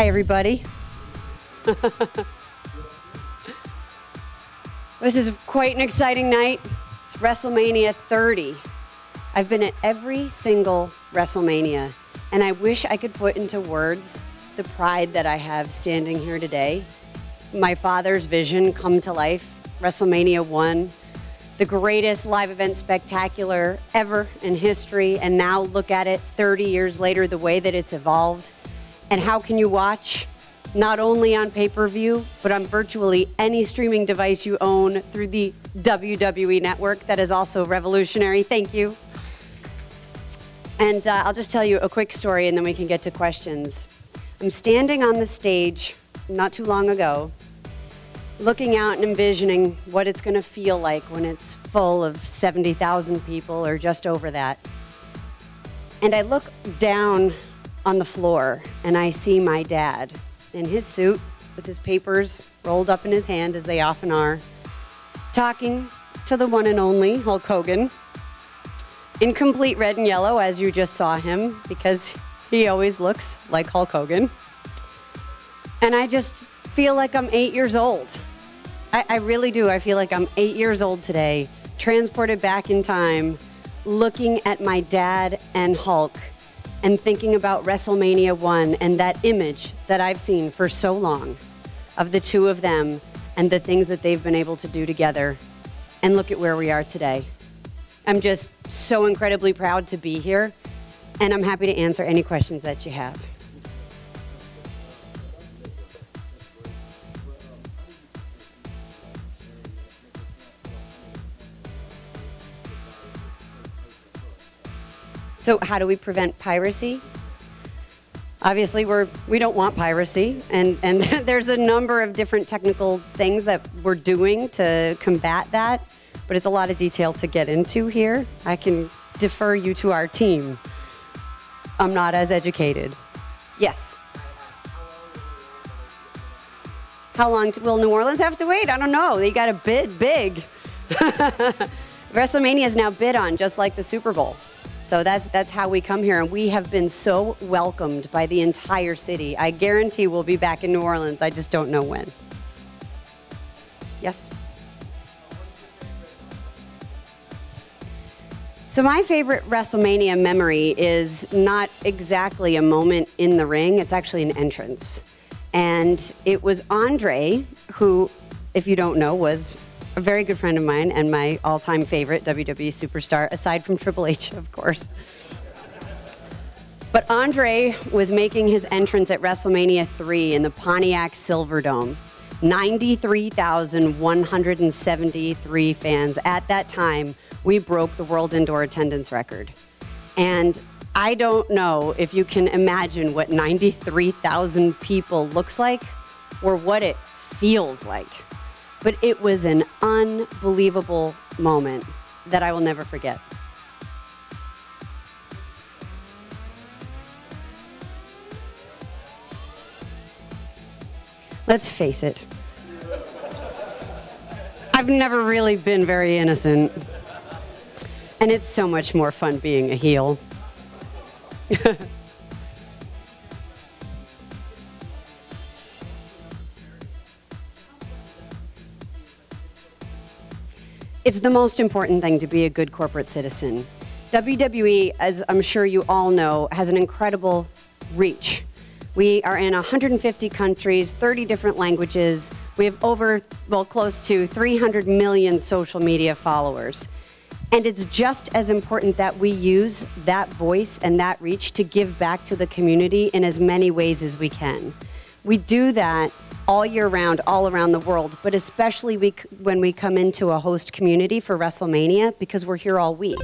Hi, everybody. This is quite an exciting night. It's WrestleMania 30. I've been at every single WrestleMania, and I wish I could put into words the pride that I have standing here today. My father's vision come to life, WrestleMania 1, the greatest live event spectacular ever in history, and now look at it 30 years later, the way that it's evolved. And how can you watch? Not only on pay-per-view, but on virtually any streaming device you own through the WWE Network. That is also revolutionary. Thank you. And I'll just tell you a quick story, and then we can get to questions. I'm standing on the stage not too long ago, looking out and envisioning what it's going to feel like when it's full of 70,000 people or just over that. And I look down on the floor, and I see my dad in his suit with his papers rolled up in his hand, as they often are, talking to the one and only Hulk Hogan in complete red and yellow, as you just saw him, because he always looks like Hulk Hogan. And I just feel like I'm 8 years old. I really do. I feel like I'm 8 years old today, transported back in time, looking at my dad and Hulk and thinking about WrestleMania 1 and that image that I've seen for so long of the two of them and the things that they've been able to do together. And look at where we are today. I'm just so incredibly proud to be here, and I'm happy to answer any questions that you have. So how do we prevent piracy? Obviously, we don't want piracy, and there's a number of different technical things that we're doing to combat that, but it's a lot of detail to get into here. I can defer you to our team. I'm not as educated. Yes? How long will New Orleans have to wait? I don't know. They got to bid big. WrestleMania is now bid on, just like the Super Bowl. So that's how we come here, and we have been so welcomed by the entire city. I guarantee we'll be back in New Orleans. I just don't know when. Yes? So my favorite WrestleMania memory is not exactly a moment in the ring. It's actually an entrance. And it was Andre, who, if you don't know, was a very good friend of mine and my all-time favorite WWE superstar, aside from Triple H, of course. But Andre was making his entrance at WrestleMania 3 in the Pontiac Silverdome. 93,173 fans. At that time, we broke the world indoor attendance record. And I don't know if you can imagine what 93,000 people looks like or what it feels like. But it was an unbelievable moment that I will never forget. Let's face it. I've never really been very innocent. And it's so much more fun being a heel. It's the most important thing to be a good corporate citizen. WWE, as I'm sure you all know, has an incredible reach. We are in 150 countries, 30 different languages. We have over, well, close to 300 million social media followers. And it's just as important that we use that voice and that reach to give back to the community in as many ways as we can. We do that all year round, all around the world, but especially when we come into a host community for WrestleMania, because we're here all week.